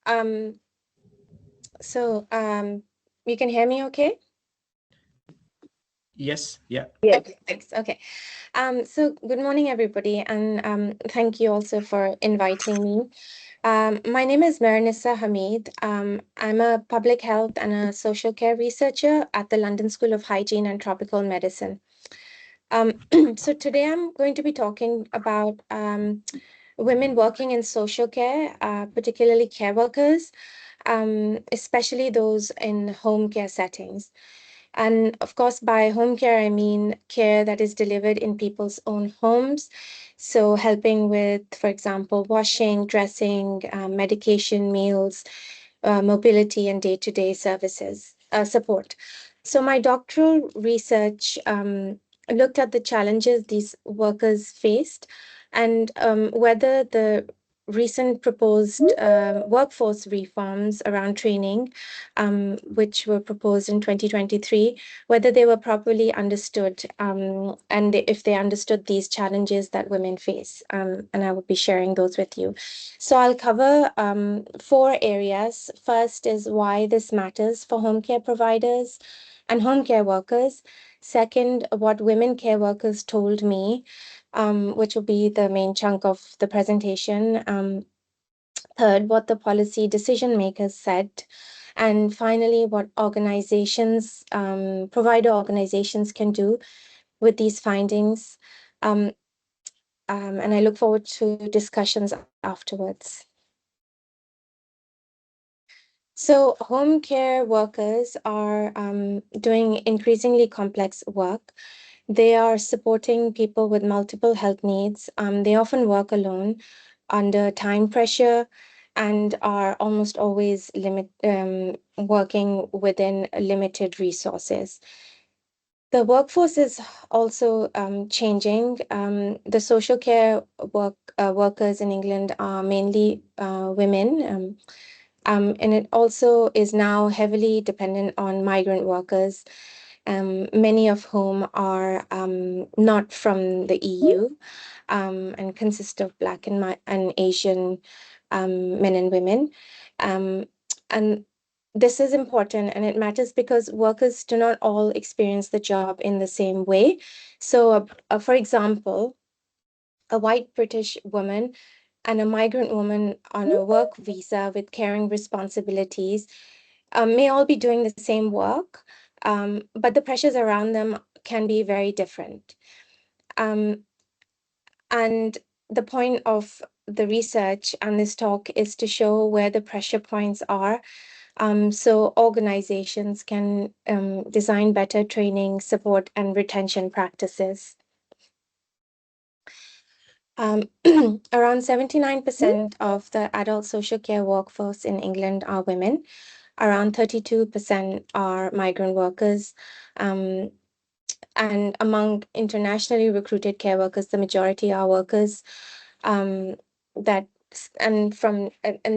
Um, you can hear me okay? Yes, yeah. Okay, thanks. Okay. So good morning, everybody, and thank you also for inviting me. My name is Meherunisa Hamid. I'm a public health and a social care researcher at the London School of Hygiene and Tropical Medicine. So today I'm going to be talking about women working in social care, particularly care workers, especially those in home care settings. And of course, by home care, I mean care that is delivered in people's own homes. So, helping with, for example, washing, dressing, medication, meals, mobility, and day to day services support. So, my doctoral research looked at the challenges these workers faced and whether the recent proposed workforce reforms around training, which were proposed in 2023, whether they were properly understood and if they understood these challenges that women face. And I will be sharing those with you. So I'll cover 4 areas. First is why this matters for home care providers and home care workers. Second, what women care workers told me, which will be the main chunk of the presentation. Third, what the policy decision makers said. And finally, what organizations, provider organizations can do with these findings. And I look forward to discussions afterwards. So home care workers are doing increasingly complex work. They are supporting people with multiple health needs. They often work alone under time pressure and are almost always working within limited resources. The workforce is also changing. The social care workers in England are mainly women. And it also is now heavily dependent on migrant workers, many of whom are not from the EU and consist of Black and Asian men and women. And this is important and it matters because workers do not all experience the job in the same way. So, for example, a white British woman and a migrant woman on a work visa with caring responsibilities may all be doing the same work, but the pressures around them can be very different. And the point of the research and this talk is to show where the pressure points are, so organizations can design better training, support, and retention practices. Around 79% of the adult social care workforce in England are women. Around 32% are migrant workers. And among internationally recruited care workers, the majority are workers that and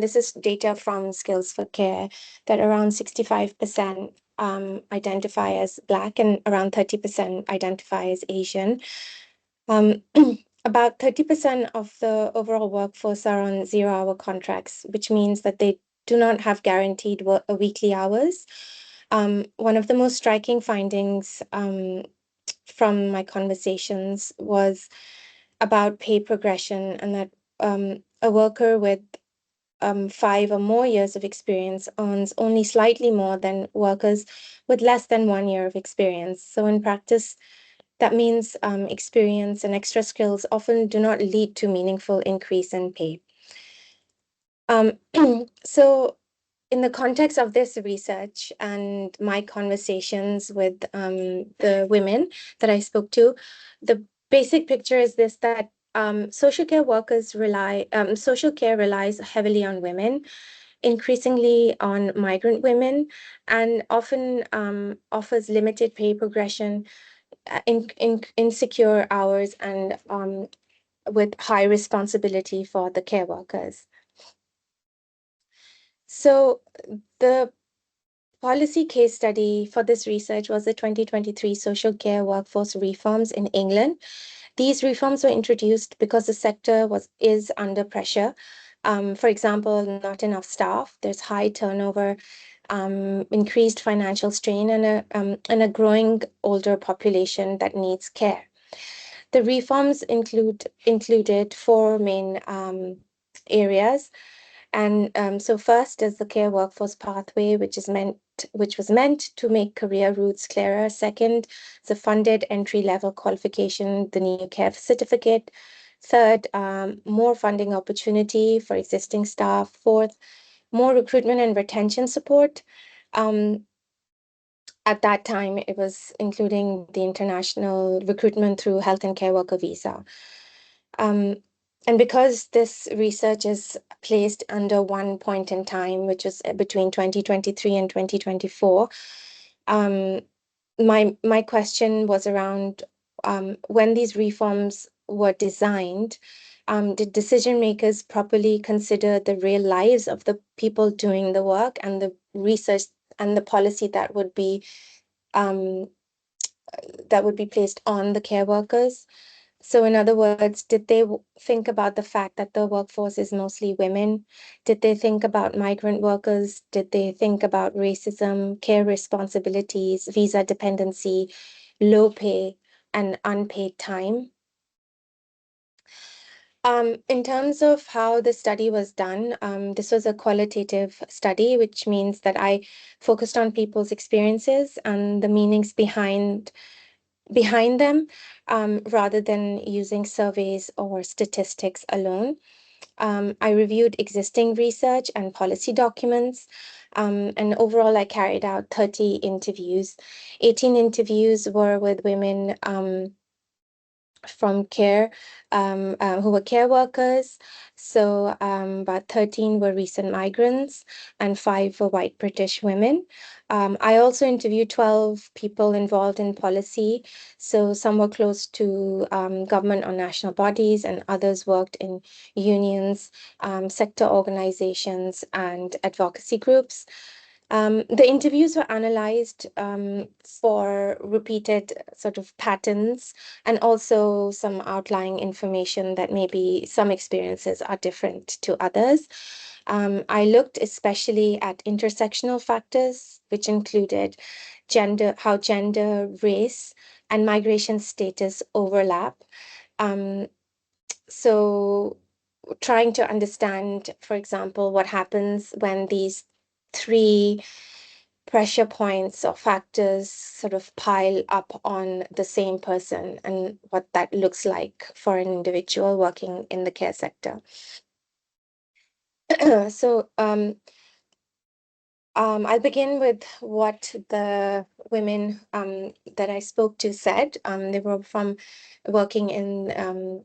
this is data from Skills for Care, that around 65% identify as Black and around 30% identify as Asian. About 30% of the overall workforce are on 0-hour contracts, which means that they do not have guaranteed weekly hours. One of the most striking findings from my conversations was about pay progression, and that a worker with 5 or more years of experience earns only slightly more than workers with less than 1 year of experience. So in practice, that means experience and extra skills often do not lead to meaningful increase in pay. So in the context of this research and my conversations with the women that I spoke to, the basic picture is this, that social care relies heavily on women, increasingly on migrant women, and often offers limited pay progression, insecure hours, and with high responsibility for the care workers. So the policy case study for this research was the 2023 social care workforce reforms in England. These reforms were introduced because the sector is under pressure For example, not enough staff, there's high turnover, increased financial strain, and a growing older population that needs care. The reforms included four main areas. And so first is the care workforce pathway, which was meant to make career routes clearer. Second, the funded entry-level qualification, the new care certificate. Third, more funding opportunity for existing staff. Fourth, more recruitment and retention support. Um, at that time, it was including the international recruitment through health and care worker visa. Um, and because this research is placed under one point in time, which is between 2023 and 2024, um, my question was around when these reforms were designed, did decision makers properly consider the real lives of the people doing the work and the research and the policy um, that would be placed on the care workers? So, in other words, did they think about the fact that the workforce is mostly women? Did they think about migrant workers? Did they think about racism, care responsibilities, visa dependency, low pay, and unpaid time? In terms of how the study was done, this was a qualitative study, which means that I focused on people's experiences and the meanings behind them, rather than using surveys or statistics alone. I reviewed existing research and policy documents, and overall, I carried out 30 interviews. 18 interviews were with women from care, who were care workers. So about 13 were recent migrants and five were white British women. I also interviewed 12 people involved in policy. So some were close to government or national bodies, and others worked in unions, sector organizations, and advocacy groups. The interviews were analyzed for repeated sort of patterns and also some outlying information that maybe some experiences are different to others. I looked especially at intersectional factors, which included how gender, race, and migration status overlap. Um, so, trying to understand, for example, what happens when these three pressure points or factors sort of pile up on the same person and what that looks like for an individual working in the care sector. So I'll begin with what the women that I spoke to said. They were from working in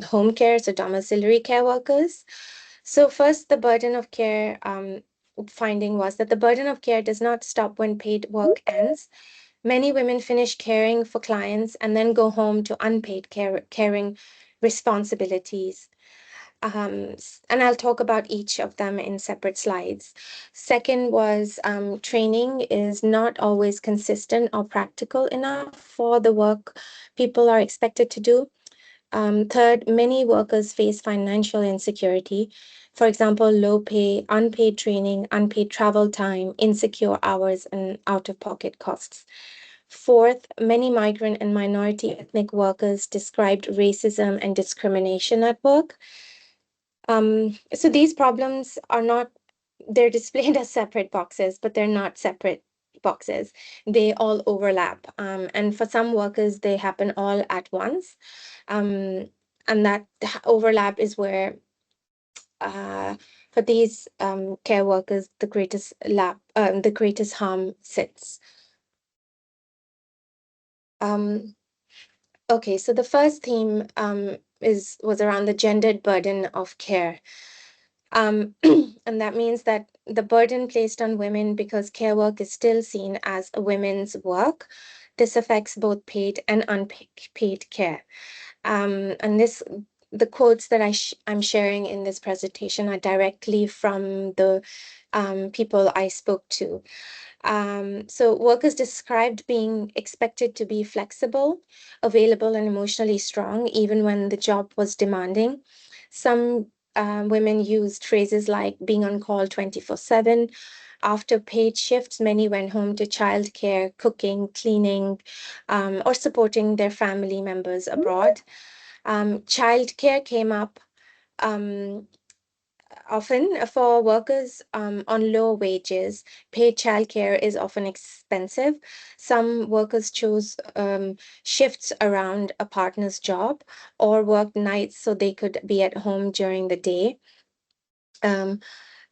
home care, so domiciliary care workers. So first, the burden of care finding was that the burden of care does not stop when paid work ends. Many women finish caring for clients and then go home to unpaid caring responsibilities. And I'll talk about each of them in separate slides. Second was training is not always consistent or practical enough for the work people are expected to do. Third, many workers face financial insecurity. For example, low pay, unpaid training, unpaid travel time, insecure hours, and out of pocket costs. Fourth, many migrant and minority ethnic workers described racism and discrimination at work. So these problems are not, they're displayed as separate boxes, but they're not separate boxes. They all overlap. And for some workers, they happen all at once. And that overlap is where, for these care workers, the greatest harm sits. Um, okay, so the first theme was around the gendered burden of care. And that means that the burden placed on women because care work is still seen as a women's work. This affects both paid and unpaid care. And the quotes that I'm sharing in this presentation are directly from the people I spoke to. So workers described being expected to be flexible, available, and emotionally strong, even when the job was demanding. Some women used phrases like being on call 24/7. After paid shifts, many went home to childcare, cooking, cleaning, or supporting their family members abroad. Childcare came up um, often for workers on low wages. Paid childcare is often expensive. Some workers chose shifts around a partner's job or worked nights so they could be at home during the day. Um,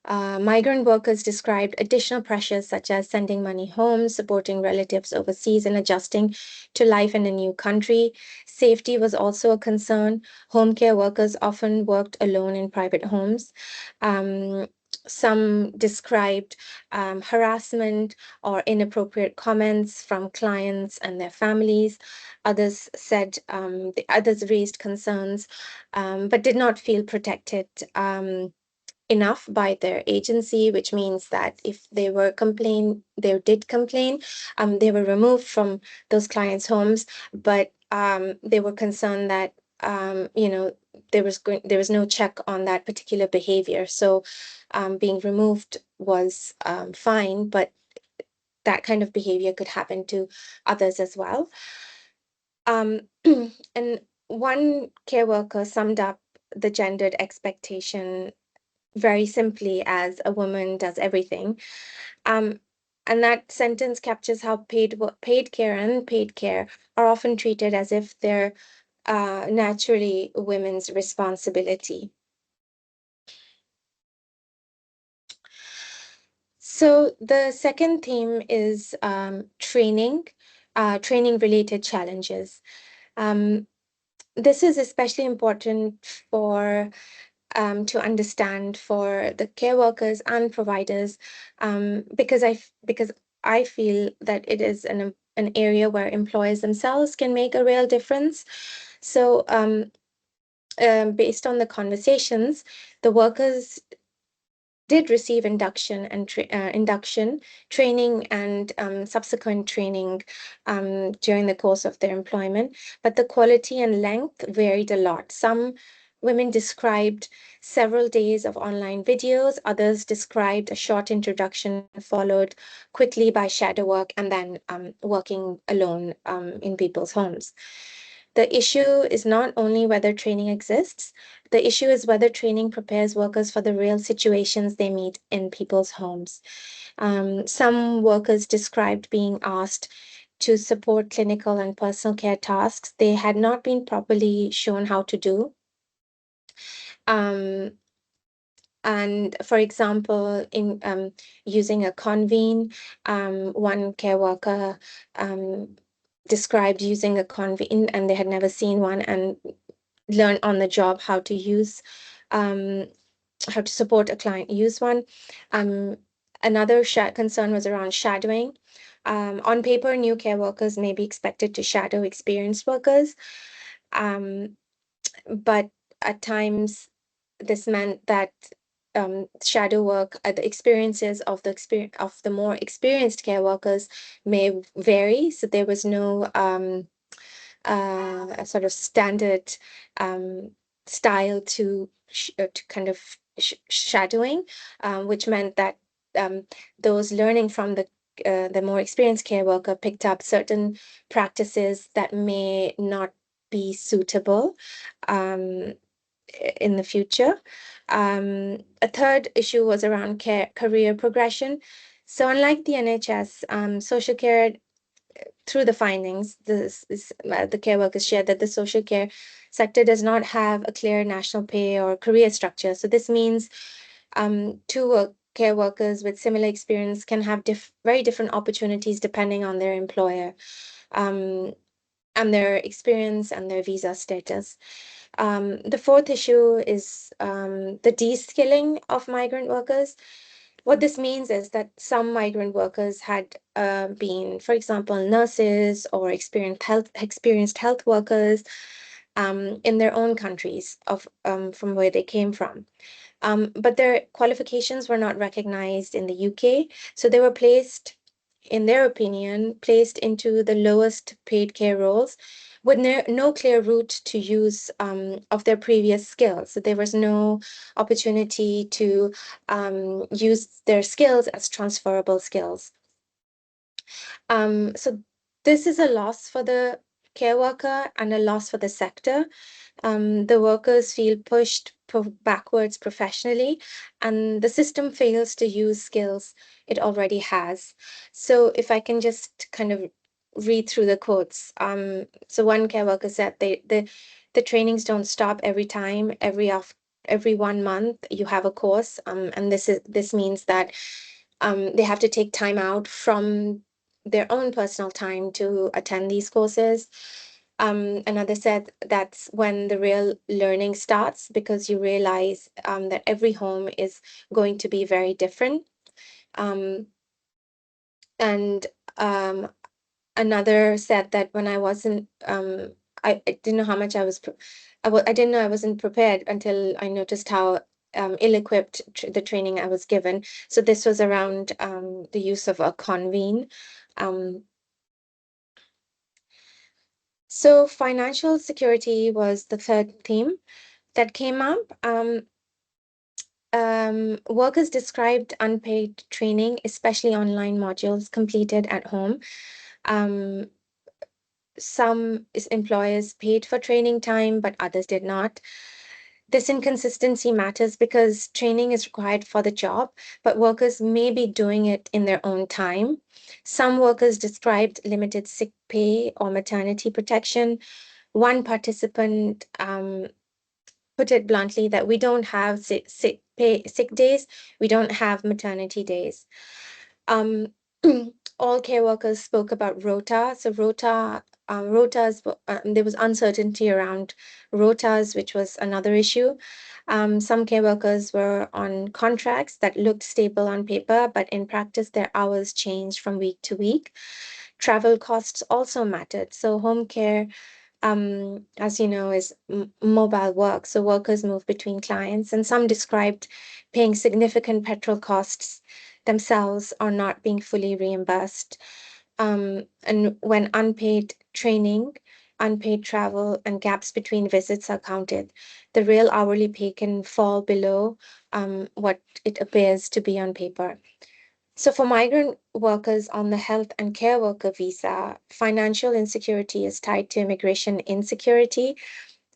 Migrant workers described additional pressures such as sending money home, supporting relatives overseas, and adjusting to life in a new country. Safety was also a concern. Home care workers often worked alone in private homes. Um, some described harassment or inappropriate comments from clients and their families. Others raised concerns, but did not feel protected. Enough by their agency, which means that if they did complain, they were removed from those clients' homes, but they were concerned that there was no check on that particular behavior. So being removed was fine, but that kind of behavior could happen to others as well. And one care worker summed up the gendered expectation very simply as a woman does everything. Um, and that sentence captures how paid care and unpaid care are often treated as if they're naturally women's responsibility. So the second theme is training related challenges. Um, this is especially important for to understand for the care workers and providers, because I feel that it is an area where employers themselves can make a real difference. So, based on the conversations, the workers did receive induction training and subsequent training during the course of their employment, but the quality and length varied a lot. Some women described several days of online videos, others described a short introduction followed quickly by shadow work and then working alone in people's homes. The issue is not only whether training exists, the issue is whether training prepares workers for the real situations they meet in people's homes. Some workers described being asked to support clinical and personal care tasks they had not been properly shown how to do. Um, and for example, in using a convene, one care worker described using a convene and they had never seen one and learn on the job um, how to support a client use one. Um, Another concern was around shadowing. On paper, new care workers may be expected to shadow experienced workers, um, but at times this meant that shadow work, the experiences of the more experienced care workers may vary. So there was no a sort of standard um, style to kind of shadowing, which meant that um, those learning from the more experienced care worker picked up certain practices that may not be suitable um, in the future. A third issue was around career progression. So unlike the NHS, social care through the findings, the care workers shared that the social care sector does not have a clear national pay or career structure. So this means two care workers with similar experience can have very different opportunities depending on their employer um, and their experience and their visa status. The fourth issue is the de-skilling of migrant workers. What this means is that some migrant workers had been, for example, nurses or experienced health workers in their own countries from where they came from. But their qualifications were not recognized in the UK, so they were placed in their opinion, placed into the lowest paid care roles with no clear route to use of their previous skills. So there was no opportunity to use their skills as transferable skills. So this is a loss for the care worker and a loss for the sector. The workers feel pushed backwards professionally, and the system fails to use skills it already has. So, if I can just kind of read through the quotes. So one care worker said the trainings don't stop every time. Every 1 month you have a course, and this means that they have to take time out from their own personal time to attend these courses. Another said that's when the real learning starts because you realize that every home is going to be very different. Um, and Another said that when I wasn't, I didn't know how much I was, I didn't know I wasn't prepared until I noticed how ill-equipped the training I was given. So this was around the use of a convene. Um, so financial security was the third theme that came up. Workers described unpaid training, especially online modules completed at home. Um, some employers paid for training time, but others did not. This inconsistency matters because training is required for the job, but workers may be doing it in their own time. Some workers described limited sick pay or maternity protection. One participant put it bluntly that we don't have sick days, we don't have maternity days. Um, all care workers spoke about rota. So rotas, there was uncertainty around rotas, which was another issue. Some care workers were on contracts that looked stable on paper, but in practice, their hours changed from week to week. Travel costs also mattered. So home care, as you know, is mobile work. So workers move between clients, and some described paying significant petrol costs themselves or not being fully reimbursed. And when unpaid training, unpaid travel, and gaps between visits are counted, the real hourly pay can fall below what it appears to be on paper. So, for migrant workers on the health and care worker visa, financial insecurity is tied to immigration insecurity.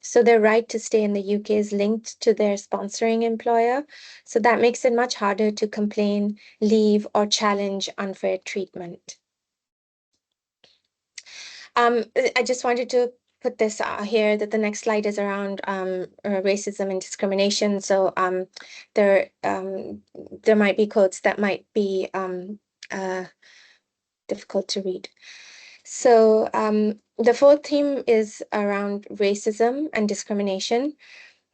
So, their right to stay in the UK is linked to their sponsoring employer. So, that makes it much harder to complain, leave, or challenge unfair treatment. I just wanted to put this here that the next slide is around racism and discrimination. So there might be quotes that might be uh, difficult to read. So the fourth theme is around racism and discrimination.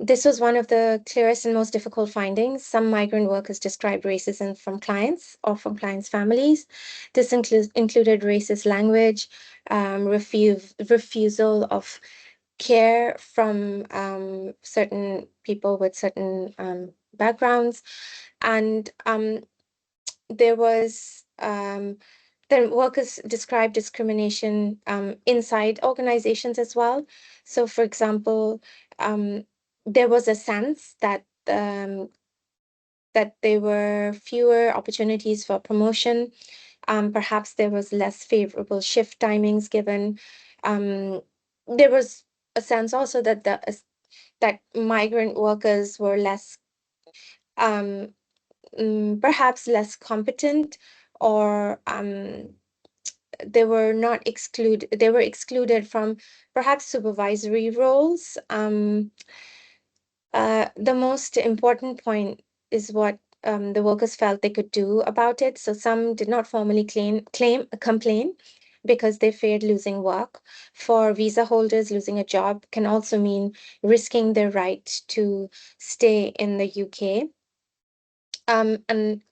This was one of the clearest and most difficult findings. Some migrant workers described racism from clients or from clients' families. This included racist language, refusal of care from certain people with certain backgrounds, and there was then workers describe discrimination inside organizations as well. So, for example, there was a sense that there were fewer opportunities for promotion. Perhaps there was less favorable shift timings given. There was a sense also that migrant workers were less um, perhaps less competent, or they were excluded from perhaps supervisory roles. The most important point is what the workers felt they could do about it. So some did not formally complain because they feared losing work. For visa holders, losing a job can also mean risking their right to stay in the UK. And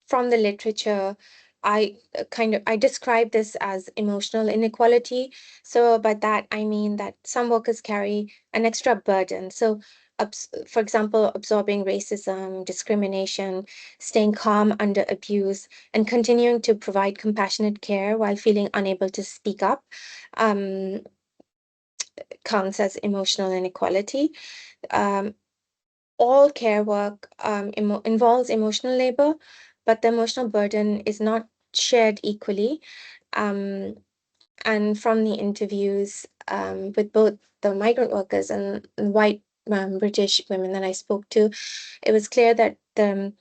from the literature, I describe this as emotional inequality. So by that I mean that some workers carry an extra burden. So for example, absorbing racism, discrimination, staying calm under abuse, and continuing to provide compassionate care while feeling unable to speak up, um, counts as emotional inequality. Um, all care work involves emotional labor, but the emotional burden is not shared equally. Um, and from the interviews with both the migrant workers and white British women that I spoke to, it was clear that the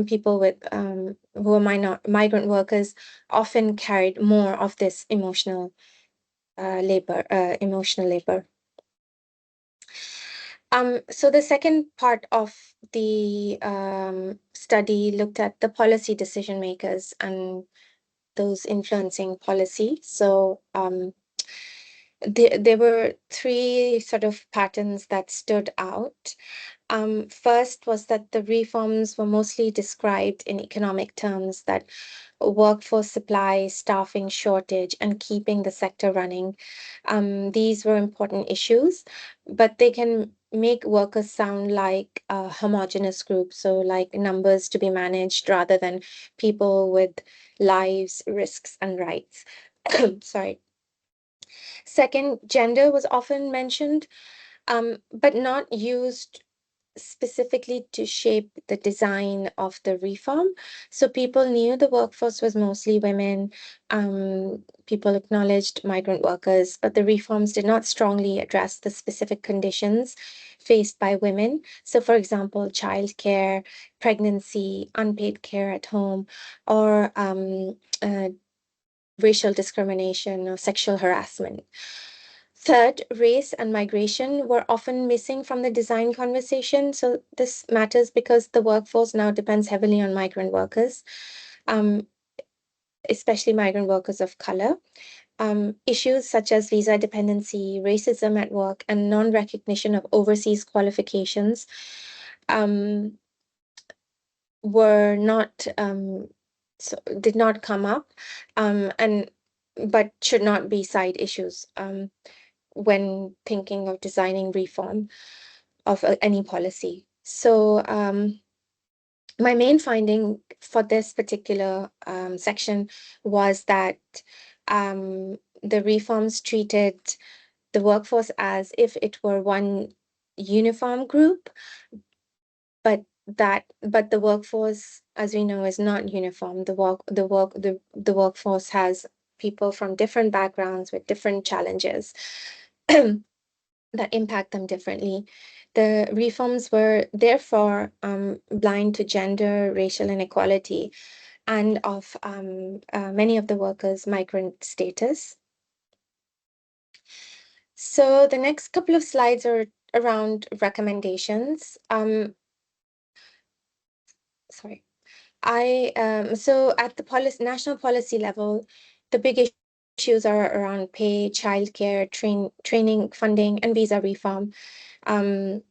people with who are migrant workers often carried more of this emotional labor. So the second part of the study looked at the policy decision makers and those influencing policy. So there were three sort of patterns that stood out. First was that the reforms were mostly described in economic terms, that workforce supply, staffing shortage, and keeping the sector running. These were important issues, but they can make workers sound like a homogeneous group, so like numbers to be managed rather than people with lives, risks, and rights. Sorry. Second, gender was often mentioned, but not used specifically to shape the design of the reform. So people knew the workforce was mostly women. People acknowledged migrant workers, but the reforms did not strongly address the specific conditions faced by women. So, for example, childcare, pregnancy, unpaid care at home, or racial discrimination or sexual harassment. Third, race and migration were often missing from the design conversation. So this matters because the workforce now depends heavily on migrant workers, um, especially migrant workers of color. Issues such as visa dependency, racism at work, and non-recognition of overseas qualifications um, were not did not come up, and but should not be side issues when thinking of designing reform of any policy. So my main finding for this particular section was that the reforms treated the workforce as if it were one uniform group, but the workforce, as we know, is not uniform. The workforce has people from different backgrounds with different challenges that impact them differently. The reforms were therefore blind to gender, racial inequality, and of many of the workers' migrant status. So the next couple of slides are around recommendations. Sorry. So at the national policy level, the big issues are around pay, childcare, training funding, and visa reform. Um,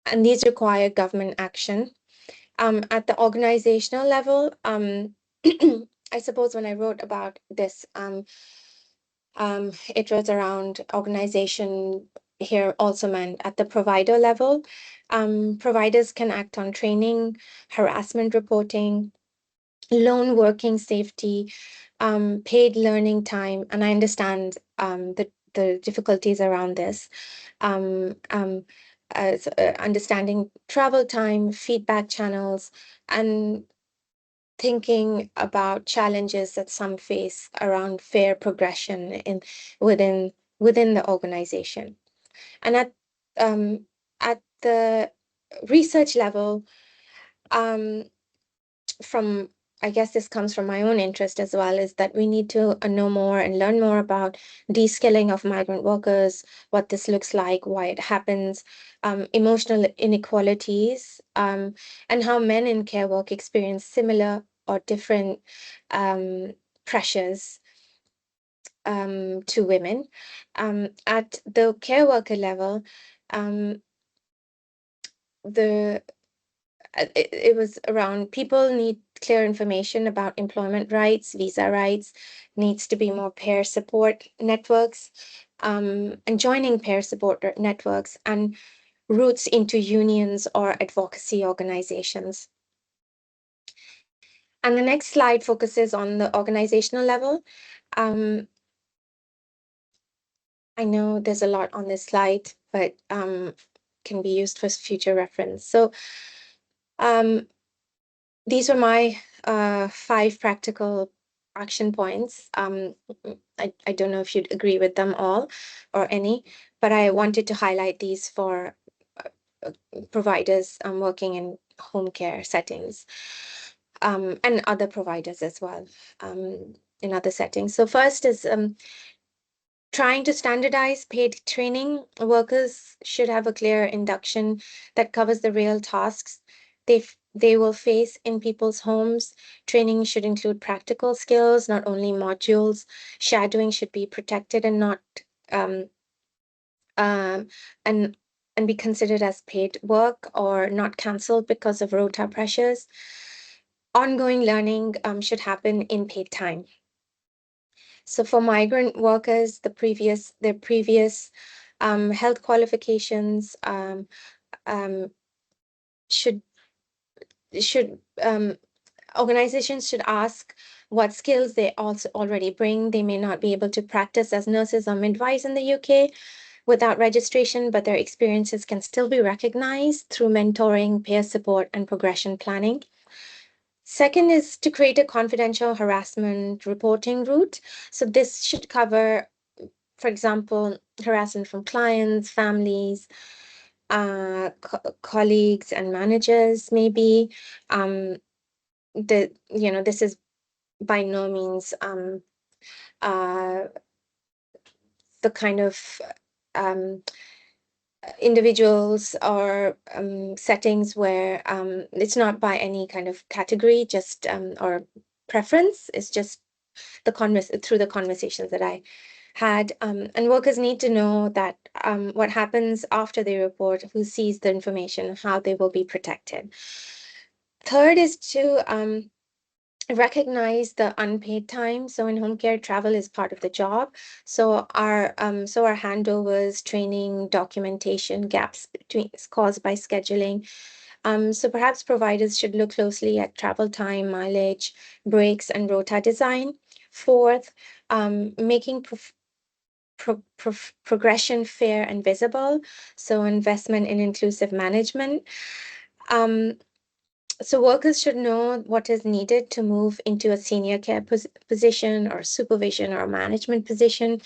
and these require government action. At the organizational level, I suppose when I wrote about this, it was around organization here also meant at the provider level. Providers can act on training, harassment reporting, loan working safety, paid learning time, and I understand the difficulties around this. Understanding travel time, feedback channels, and thinking about challenges that some face around fair progression within within the organization. And um, at the research level, um, from I guess this comes from my own interest as well, is that we need to know more and learn more about de-skilling of migrant workers, what this looks like, why it happens, emotional inequalities, and how men in care work experience similar or different pressures to women. At the care worker level, um, the it was around people need clear information about employment rights, visa rights, needs to be more peer support networks, and joining peer support networks and routes into unions or advocacy organizations. And the next slide focuses on the organizational level. Um, I know there's a lot on this slide, but can be used for future reference. So these are my 5 practical action points. I don't know if you'd agree with them all or any, but I wanted to highlight these for providers working in home care settings and other providers as well in other settings. So first is trying to standardize paid training. Workers should have a clear induction that covers the real tasks they will face in people's homes. Training should include practical skills, not only modules. Shadowing should be protected and not um, um, and and be considered as paid work or not cancelled because of rota pressures. Ongoing learning should happen in paid time. So for migrant workers, their previous health qualifications um, should should organizations should ask what skills they also already bring. They may not be able to practice as nurses or midwives in the UK without registration, but their experiences can still be recognized through mentoring, peer support, and progression planning. Second is to create a confidential harassment reporting route. So this should cover, for example, harassment from clients, families, colleagues, and managers, maybe. This is by no means uh, the kind of um, individuals or settings where it's not by any kind of category, just or preference. It's just through the conversations that I had. And workers need to know that what happens after they report, who sees the information, how they will be protected. Third is to recognize the unpaid time. So in home care, travel is part of the job. So our handovers, training, documentation gaps between caused by scheduling. So perhaps providers should look closely at travel time, mileage, breaks, and rota design. Fourth, making progression fair and visible. So investment in inclusive management. Um, so workers should know what is needed to move into a senior care position or supervision or management position.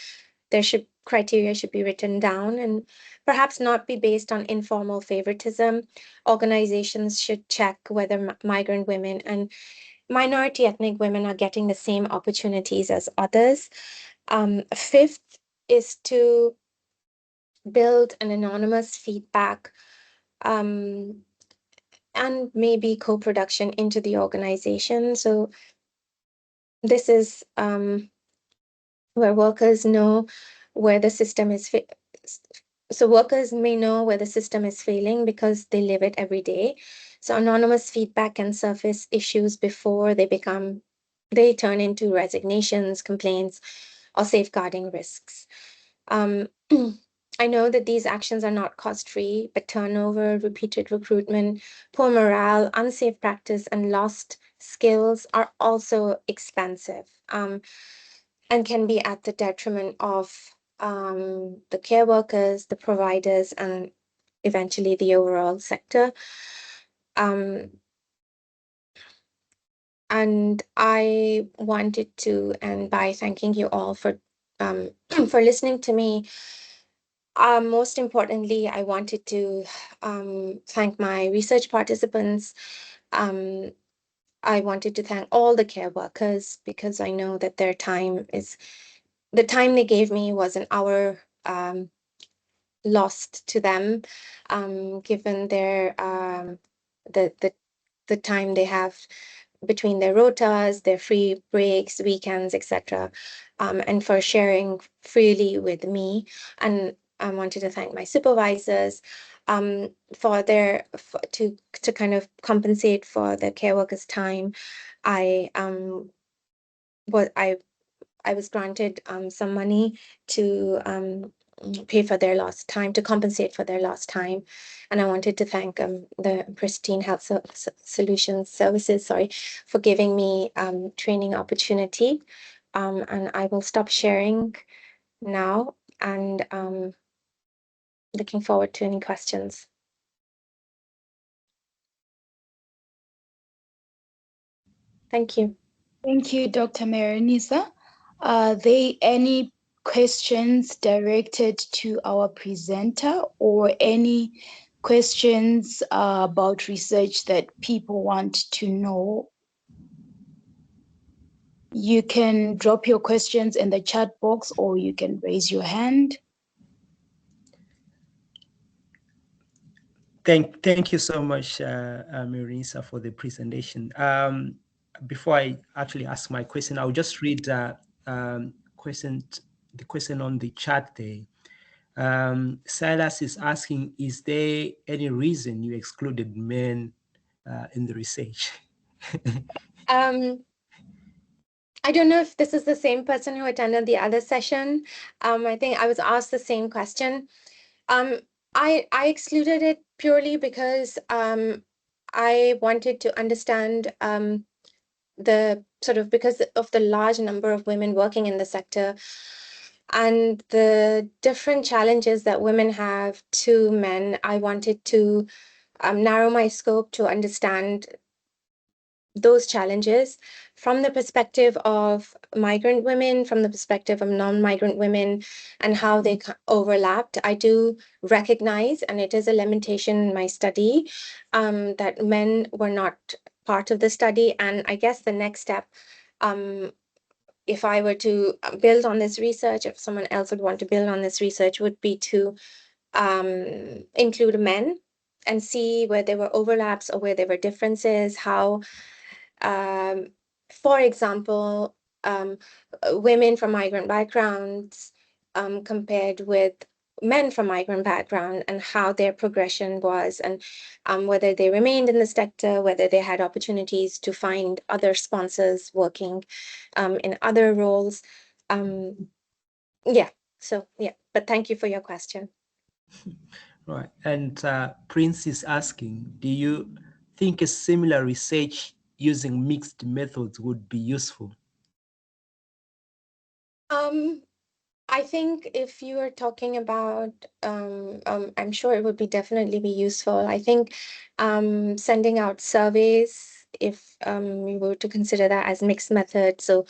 Criteria should be written down and perhaps not be based on informal favoritism. Organizations should check whether migrant women and minority ethnic women are getting the same opportunities as others. Fifth is to build an anonymous feedback um, and maybe co-production into the organization. So this is where workers know where the system is so workers may know where the system is failing because they live it every day. So anonymous feedback can surface issues before they turn into resignations, complaints, or safeguarding risks. Um, I know that these actions are not cost-free, but turnover, repeated recruitment, poor morale, unsafe practice, and lost skills are also expensive and can be at the detriment of the care workers, the providers, and eventually the overall sector. Um, and I wanted to end by thanking you all for for listening to me. Most importantly, I wanted to thank my research participants. Um, I wanted to thank all the care workers because I know that the time they gave me was an hour lost to them, given the time they have between their rotas, their free breaks, weekends, etc., and for sharing freely with me. And I wanted to thank my supervisors to kind of compensate for the care workers' time. I what I I was granted some money to pay for their lost time, to compensate for their lost time. And I wanted to thank the Pristine Health Solutions services, for giving me training opportunity. And I will stop sharing now, and looking forward to any questions. Thank you. Thank you, Dr. Meherunisa. Are there any questions directed to our presenter, or any questions about research that people want to know? You can drop your questions in the chat box, or you can raise your hand. Thank you so much, Meherunisa, for the presentation. Before I actually ask my question, I'll just read the question on the chat there. Silas is asking, is there any reason you excluded men in the research? I don't know if this is the same person who attended the other session. I think I was asked the same question. I excluded it purely because I wanted to understand the sort of, because of the large number of women working in the sector and the different challenges that women have to men. I wanted to narrow my scope to understand those challenges from the perspective of migrant women, from the perspective of non-migrant women, and how they overlapped. I do recognize, and it is a limitation in my study, that men were not part of the study. And I guess the next step, if I were to build on this research, if someone else would want to build on this research, would be to include men and see where there were overlaps or where there were differences, how for example, women from migrant backgrounds compared with men from migrant background, and how their progression was, and whether they remained in the sector, whether they had opportunities to find other sponsors working in other roles. Yeah, so yeah, but thank you for your question. Right, and Prince is asking, do you think a similar research using mixed methods would be useful? I think if you are talking about, I'm sure it would definitely be useful. I think sending out surveys, if we were to consider that as mixed methods, so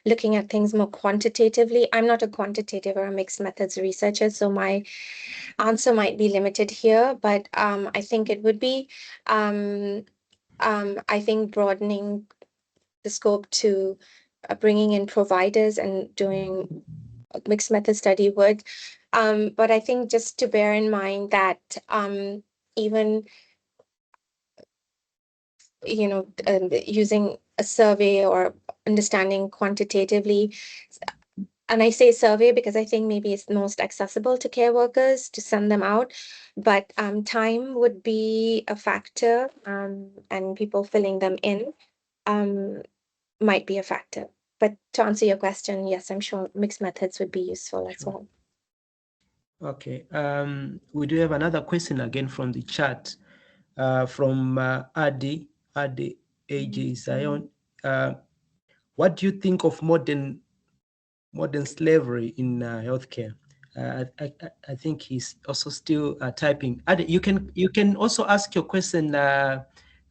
looking at things more quantitatively. I'm not a quantitative or a mixed methods researcher, so my answer might be limited here, but I think it would be, I think broadening the scope to bringing in providers and doing a mixed method study would. But I think just to bear in mind that even, using a survey or understanding quantitatively, and I say survey because I think maybe it's most accessible to care workers to send them out, but time would be a factor, and people filling them in might be a factor. But to answer your question, yes, I'm sure mixed methods would be useful as well. Okay, we do have another question again from the chat, from Adi AJ Zion. What do you think of modern slavery in healthcare? I think he's also still typing. Adi, you can also ask your question by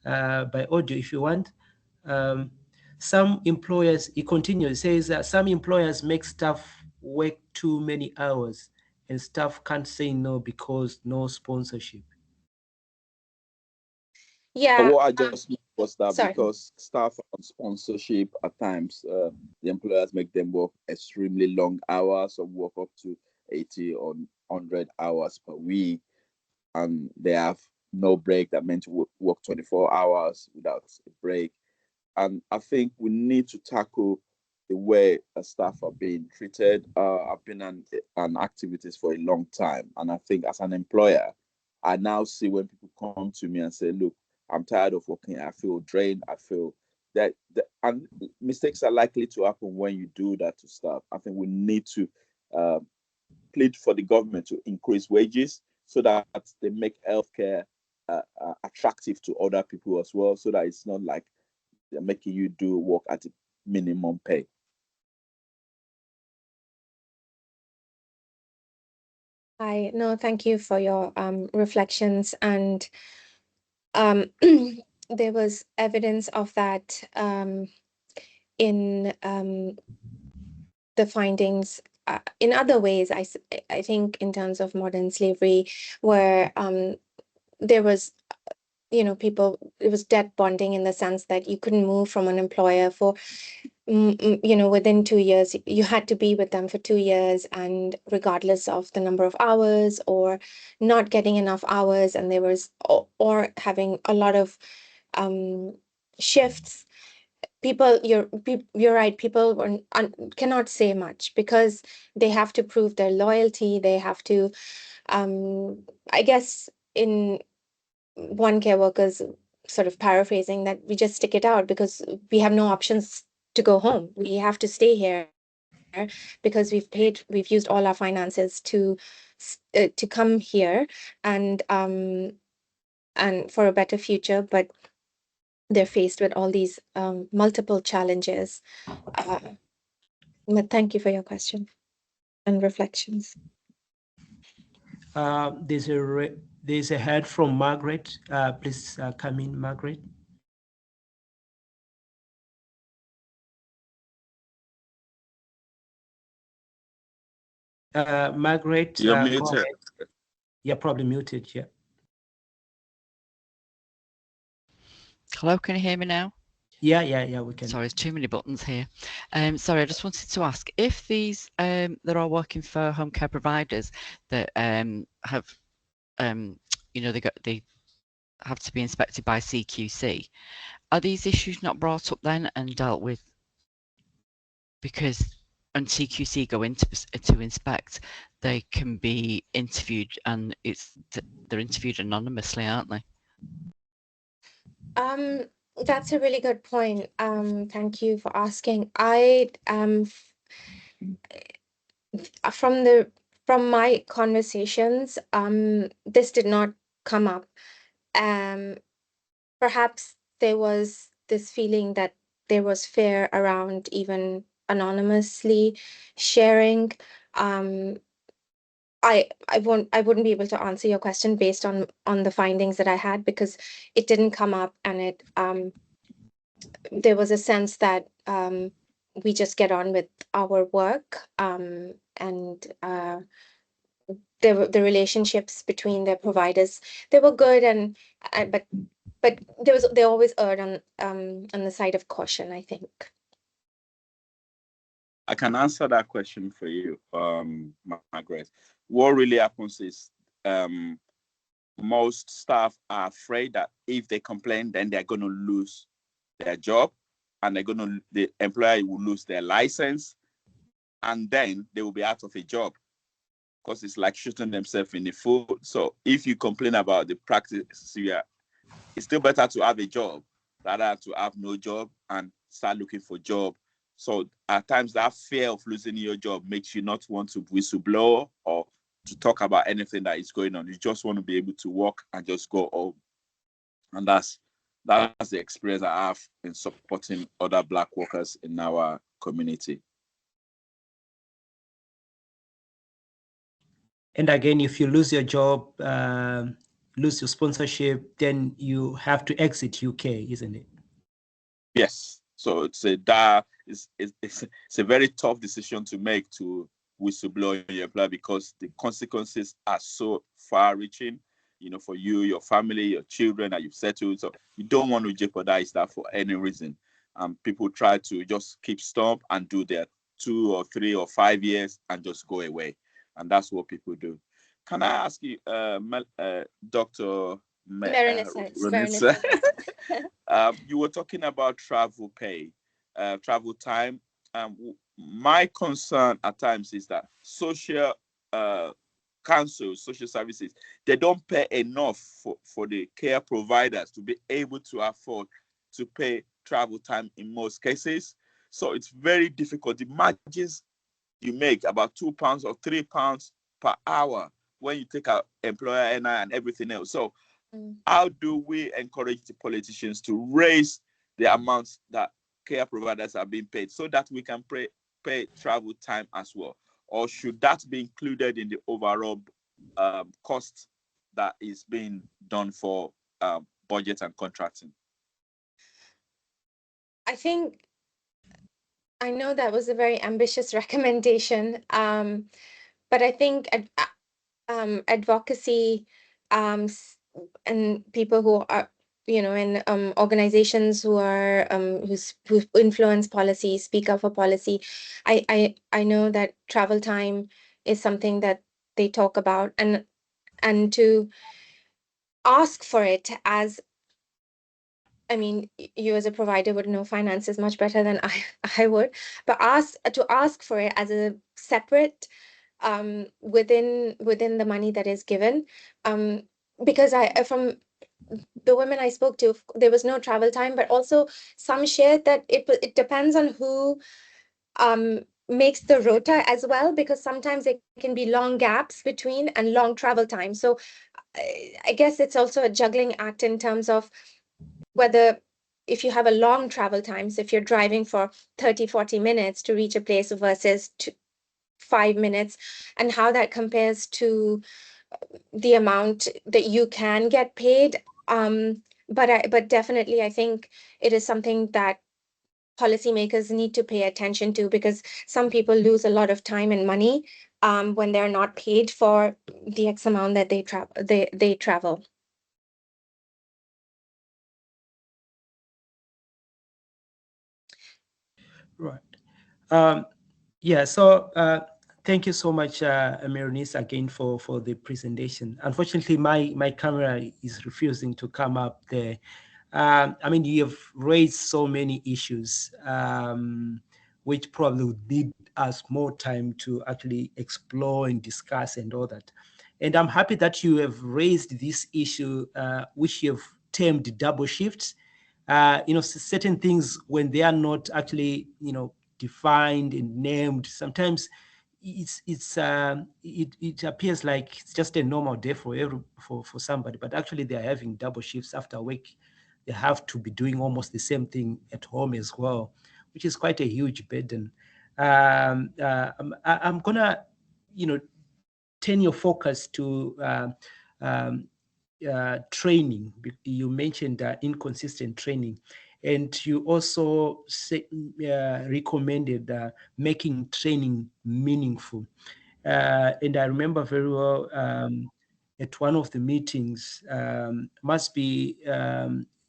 audio if you want. Some employers, he continues, says that some employers make staff work too many hours and staff can't say no because no sponsorship. Yeah. What I just meant was that sorry. because staff on sponsorship at times, the employers make them work extremely long hours, or work up to 80 or 100 hours per week, and they have no break. That meant to work 24 hours without a break. And I think we need to tackle the way staff are being treated. I've been on activities for a long time, and I think as an employer, I now see when people come to me and say, "Look, I'm tired of working. I feel drained. I feel and mistakes are likely to happen when you do that to staff. I think we need to plead for the government to increase wages so that they make healthcare attractive to other people as well, so that it's not like they're making you do work at minimum pay. No, thank you for your reflections. And there was evidence of that in the findings in other ways. I think in terms of modern slavery, where there was, people, it was debt bonding in the sense that you couldn't move from an employer for, within 2 years. You had to be with them for 2 years, and regardless of the number of hours or not getting enough hours, and there was, or having a lot of shifts. You're right. People cannot say much because they have to prove their loyalty. They have to, I guess, in one care workers sort of paraphrasing, that we just stick it out because we have no options to go home. We have to stay here because we've used all our finances to come here, and for a better future. But they're faced with all these multiple challenges. But thank you for your question and reflections. There's a head from Margaret. Please come in, Margaret. Margaret, You're muted. You're probably muted. Yeah. Hello, can you hear me now? Yeah, we can. Sorry, there's too many buttons here. Sorry, I just wanted to ask if these they're all working for home care providers that have they have to be inspected by CQC. Are these issues not brought up then and dealt with? Because when CQC go in to inspect, they can be interviewed, and they're interviewed anonymously, aren't they? That's a really good point. Thank you for asking. From my conversations, this did not come up. Perhaps there was this feeling that there was fear around even anonymously sharing. I wouldn't be able to answer your question based on the findings that I had, because it didn't come up, and it there was a sense that we just get on with our work, and the relationships between the providers, they were good, and but they always erred on the side of caution, I think. I can answer that question for you, Margaret. What really happens is most staff are afraid that if they complain, then they're going to lose their job, and the employer will lose their license, and then they will be out of a job, because it's like shooting themselves in the foot. So if you complain about the practice, it's still better to have a job rather than to have no job and start looking for a job. So at times that fear of losing your job makes you not want to whistleblow or to talk about anything that is going on. You just want to be able to work and just go home. And that's the experience I have in supporting other Black workers in our community. And again, if you lose your job, lose your sponsorship, then you have to exit UK, isn't it? Yes. So it's a very tough decision to make, to whistleblow your employer, because the consequences are so far-reaching, for you, your family, your children that you've settled. So you don't want to jeopardize that for any reason. People try to just keep stump and do their 2 or 3 or 5 years and just go away. And that's what people do. Can I ask you, Dr. Meherunisa? You were talking about travel pay, travel time. My concern at times is that social councils, social services, they don't pay enough for the care providers to be able to afford to pay travel time in most cases. So it's very difficult. The margins you make about £2 or £3 per hour when you take out employer NI and everything else. So how do we encourage the politicians to raise the amounts that care providers are being paid so that we can pay travel time as well? Or should that be included in the overall cost that is being done for budget and contracting? I think I know that was a very ambitious recommendation, but I think advocacy and people who are in organizations who are who influence policy, speak up for policy. I know that travel time is something that they talk about, and to ask for it as, I mean, you as a provider would know finances much better than I would, but ask for it as a separate within the money that is given, um, because from the women I spoke to, there was no travel time, but also some shared that it depends on who makes the rota as well, because sometimes there can be long gaps between and long travel time. So I guess it's also a juggling act in terms of whether, if you have a long travel time, so if you're driving for 30-40 minutes to reach a place versus 5 minutes, and how that compares to the amount that you can get paid. But definitely, I think it is something that policymakers need to pay attention to, because some people lose a lot of time and money when they're not paid for the X amount that they travel. Right. Yeah, so thank you so much, Meherunisa, again for the presentation. Unfortunately, my camera is refusing to come up there. I mean, you have raised so many issues, which probably would need us more time to actually explore and discuss and all that. And I'm happy that you have raised this issue, which you have termed double shifts. Certain things, when they are not actually, defined and named, sometimes it appears like it's just a normal day for somebody, but actually they are having double shifts after work. They have to be doing almost the same thing at home as well, which is quite a huge burden. I'm gonna, turn your focus to training. You mentioned inconsistent training, and you also recommended making training meaningful. And I remember very well at one of the meetings, must be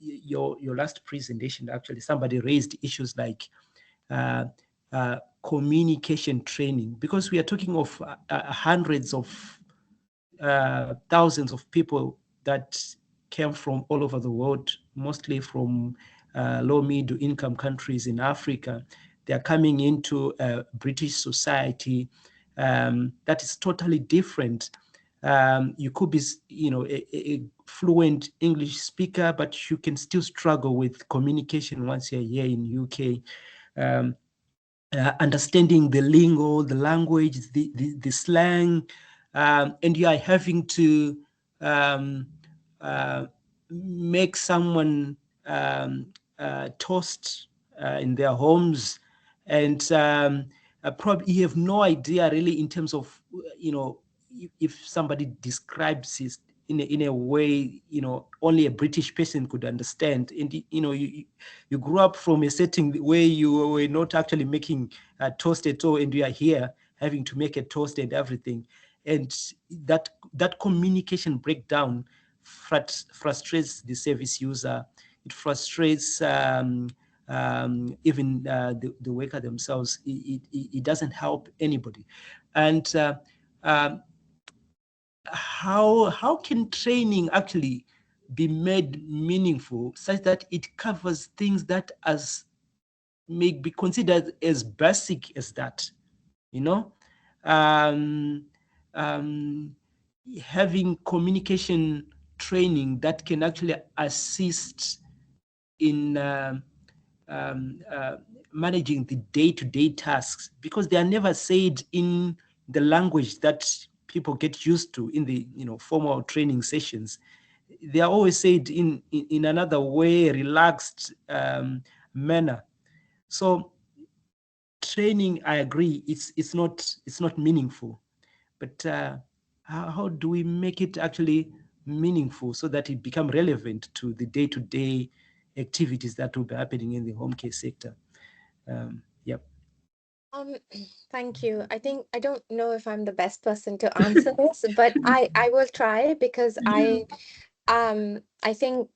your last presentation, actually, somebody raised issues like uh, communication training, because we are talking of hundreds of thousands of people that came from all over the world, mostly from low middle income countries in Africa. They are coming into a British society that is totally different. You could be, a fluent English speaker, but you can still struggle with communication once you're here in UK. Understanding the lingo, the language, the slang, and you are having to make someone toast in their homes, and probably you have no idea really in terms of, if somebody describes it in a way, only a British person could understand. And you grew up from a setting where you were not actually making toast at all, and you are here having to make a toast and everything, and that communication breakdown frustrates the service user. It frustrates even the worker themselves. It doesn't help anybody. And how can training actually be made meaningful such that it covers things that may be considered as basic as that, um, um, having communication training that can actually assist in managing the day-to-day tasks, because they are never said in the language that people get used to in the formal training sessions. They are always said in another way, relaxed manner. So training, I agree, it's not meaningful, but how do we make it actually meaningful so that it become relevant to the day-to-day activities that will be happening in the home care sector? Yep. Um, thank you. I think I don't know if I'm the best person to answer this, but I will try because I think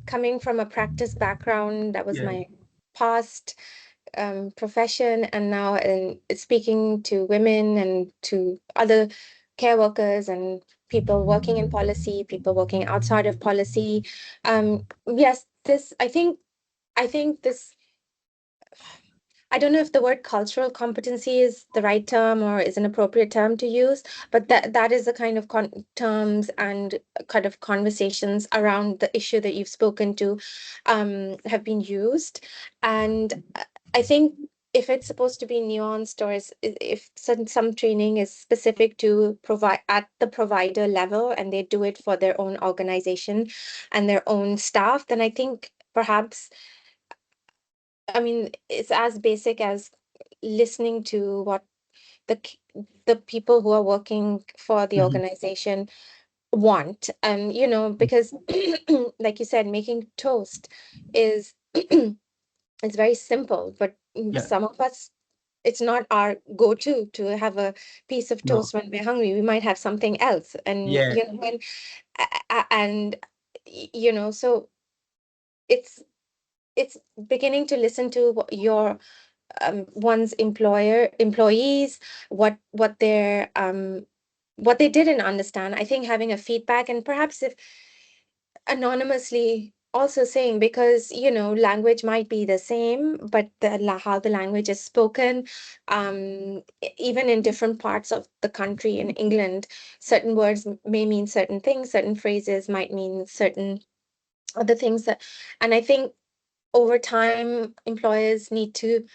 coming from a practice background, that was Yeah. my past profession, and now in speaking to women and to other care workers and people working in policy, people working outside of policy. Yes, this I think this I don't know if the word cultural competency is the right term or is an appropriate term to use, but that is the kind of terms and kind of conversations around the issue that you've spoken to have been used. And I think if it's supposed to be nuanced, or if some training is specific to provide at the provider level and they do it for their own organization and their own staff, then I think perhaps, I mean, it's as basic as listening to what the the people who are working for the Mhm. organization want. And because like you said, making toast is it's very simple, but Yeah. some of us, it's not our go-to to have a piece of No. toast when we're hungry. We might have something else. And Yeah. and so it's it's beginning to listen to what your one's employees, what they didn't understand. I think having a feedback, and perhaps if anonymously also saying, because language might be the same, but how the language is spoken, even in different parts of the country. In England, certain words may mean certain things, certain phrases might mean certain other things. And I think over time employers need to,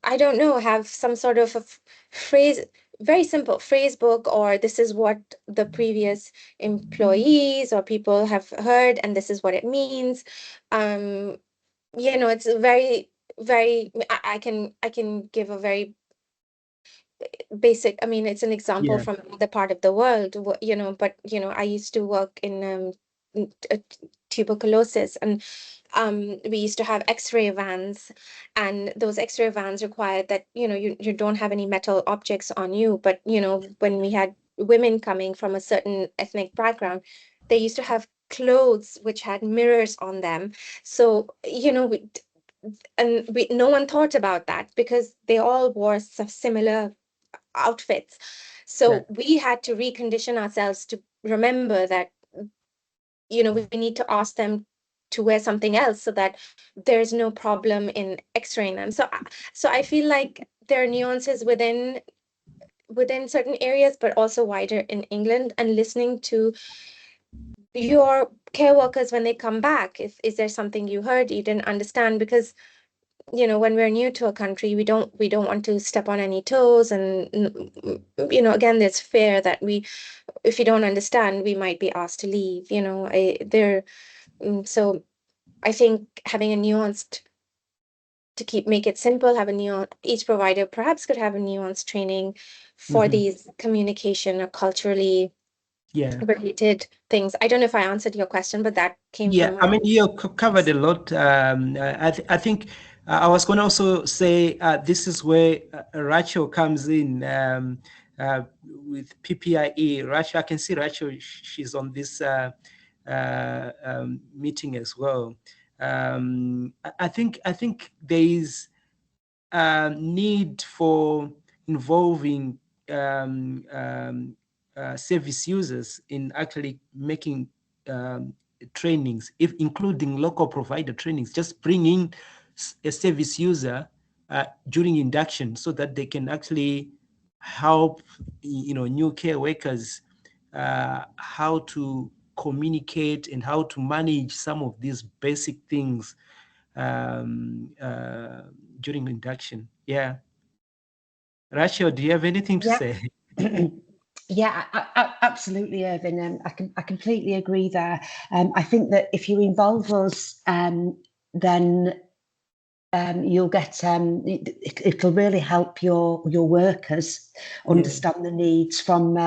I don't know, have some sort of a phrase, very simple phrase book, or this is what the previous employees or people have heard, and this is what it means. Um, it's very, very, I can give a very basic, I mean, it's an example Yeah. from the part of the world, but I used to work in tuberculosis, and we used to have x-ray vans, and those x-ray vans required that you don't have any metal objects on you. But when we had women coming from a certain ethnic background, they used to have clothes which had mirrors on them. So no one thought about that because they all wore similar outfits. Yeah. So we had to recondition ourselves to remember that we need to ask them to wear something else so that there's no problem in x-raying them. So I feel like there are nuances within certain areas, but also wider in England. And listening to your care workers when they come back, if is there something you heard you didn't understand? Because when we're new to a country, we don't want to step on any toes. And again, there's fear that if you don't understand, we might be asked to leave. So I think having a nuanced, to make it simple, have a nuance. Each provider perhaps could have a nuanced training for Mhm. these communication or culturally Yeah. related things. I don't know if I answered your question, but that came Yeah, from I my. mean, you covered a lot. I think I was going to also say this is where Rachel comes in with PPIE. Rachel, I can see Rachel, she's on this meeting as well. I think there is need for involving service users in actually making trainings, if including local provider trainings. Just bring in a service user during induction so that they can actually help new care workers how to communicate and how to manage some of these basic things during induction. Yeah. Rachel, do you have anything to say? Yeah, absolutely, Irvin. I completely agree there. I think that if you involve us, then you'll get it'll really help your workers understand the needs from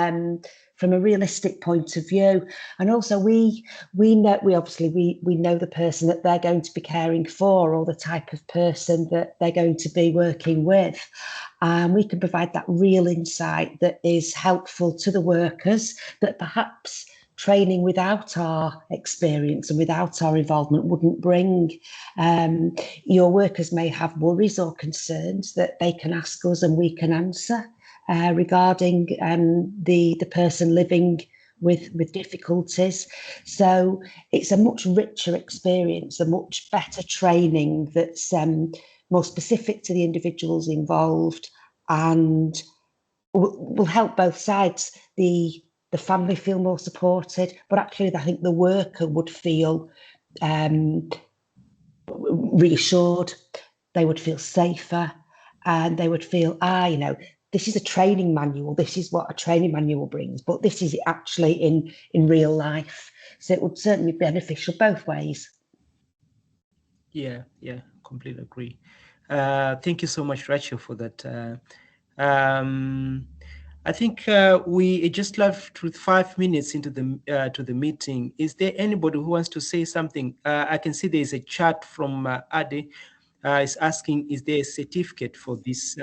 a realistic point of view. And also we obviously we know the person that they're going to be caring for, or the type of person that they're going to be working with. And we can provide that real insight that is helpful to the workers, that perhaps training without our experience and without our involvement wouldn't bring. Your workers may have worries or concerns that they can ask us and we can answer regarding the person living with difficulties. So it's a much richer experience, a much better training that's more specific to the individuals involved, and will help both sides. The family feel more supported, but actually I think the worker would feel reassured, they would feel safer, and they would feel, this is a training manual, this is what a training manual brings, but this is actually in real life. So it would certainly be beneficial both ways. Yeah, completely agree. Thank you so much, Rachel, for that. I think we just left with 5 minutes into the to the meeting. Is there anybody who wants to say something? I can see there is a chat from Ade. Is asking, is there a certificate for this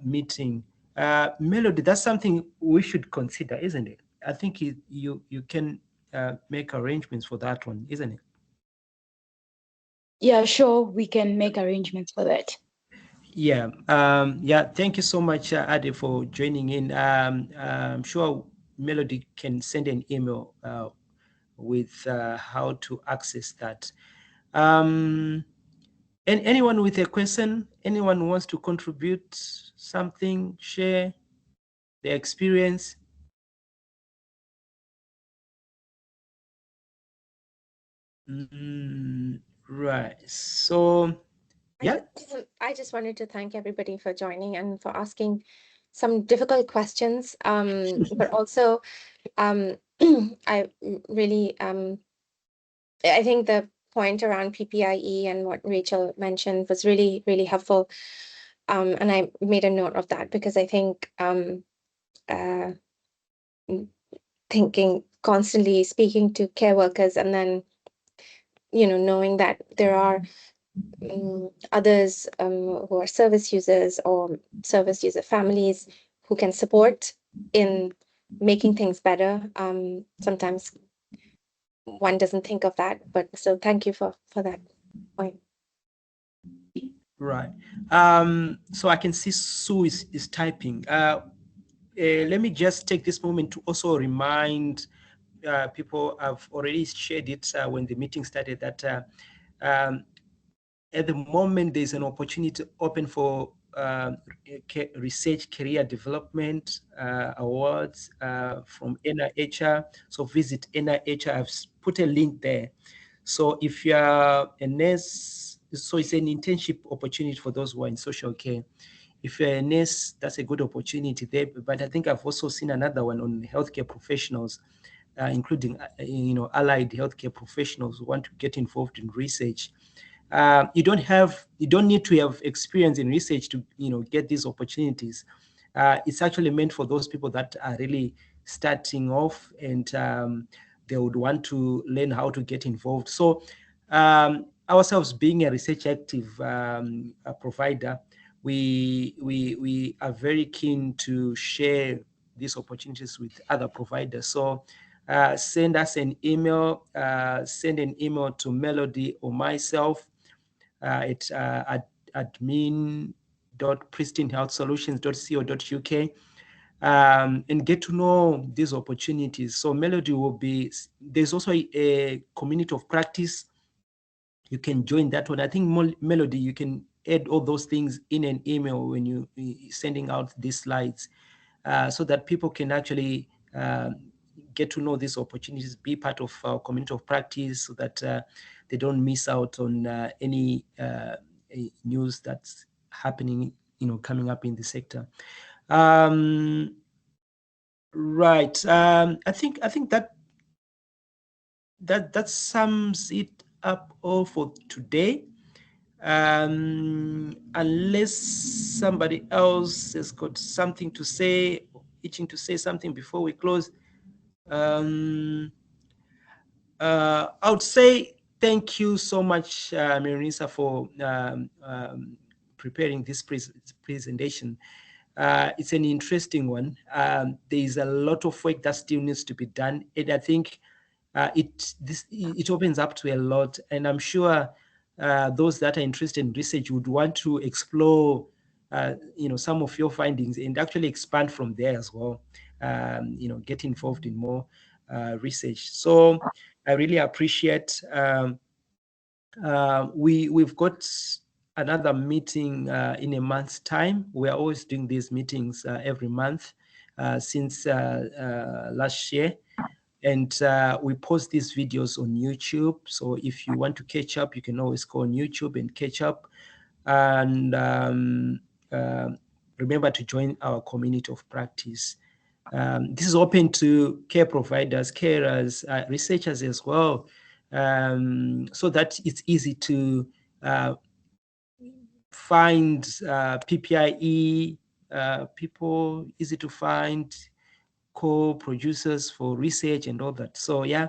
meeting? Melody, that's something we should consider, isn't it? I think you can make arrangements for that one, isn't it? Yeah, sure, we can make arrangements for that. Yeah, thank you so much, Ade, for joining in. I'm sure Melody can send an email with how to access that. And anyone with a question, anyone who wants to contribute something, share their experience? Right. So, yeah. I just wanted to thank everybody for joining and for asking some difficult questions. But also, I really, I think the point around PPIE and what Rachel mentioned was really, really helpful. And I made a note of that because I think thinking constantly, speaking to care workers, and then knowing that there are others who are service users or service user families who can support in making things better. Sometimes one doesn't think of that, but so thank you for that point. Right. So I can see Sue is typing. Let me just take this moment to also remind people, I've already shared it when the meeting started, that at the moment there's an opportunity open for research career development awards from NIHR. So visit NIHR. I've put a link there. So if you're a nurse, so it's an internship opportunity for those who are in social care. If you're a nurse, that's a good opportunity there. But I think I've also seen another one on healthcare professionals, including allied healthcare professionals who want to get involved in research. You don't need to have experience in research to get these opportunities. It's actually meant for those people that are really starting off, and they would want to learn how to get involved. So ourselves being a research active a provider, we are very keen to share these opportunities with other providers. So send us an email, send an email to Melody or myself at admin.pristinehealthsolutions.co.uk, and get to know these opportunities. So Melody there's also a community of practice. You can join that one. I think Melody, you can add all those things in an email when you sending out these slides, so that people can actually get to know these opportunities, be part of our community of practice, so that they don't miss out on any news that's happening, coming up in the sector. Right. I think that sums it up all for today. Unless somebody else has got something to say, itching to say something before we close, I would say thank you so much, Meherunisa, for preparing this presentation. It's an interesting one. There is a lot of work that still needs to be done, and I think it opens up to a lot. And I'm sure those that are interested in research would want to explore, some of your findings and actually expand from there as well. Get involved in more research. So I really appreciate. We've got another meeting in a month's time. We are always doing these meetings every month since last year. And we post these videos on YouTube. So if you want to catch up, you can always go on YouTube and catch up. And remember to join our community of practice. This is open to care providers, carers, researchers as well, so that it's easy to find PPIE people, easy to find co-producers for research and all that. So yeah,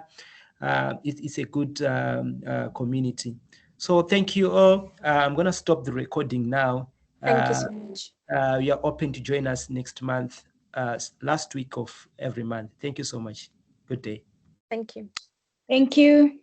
it's a good community. So thank you all. I'm going to stop the recording now. Thank you so much. You are open to join us next month, last week of every month. Thank you so much. Good day. Thank you. Thank you.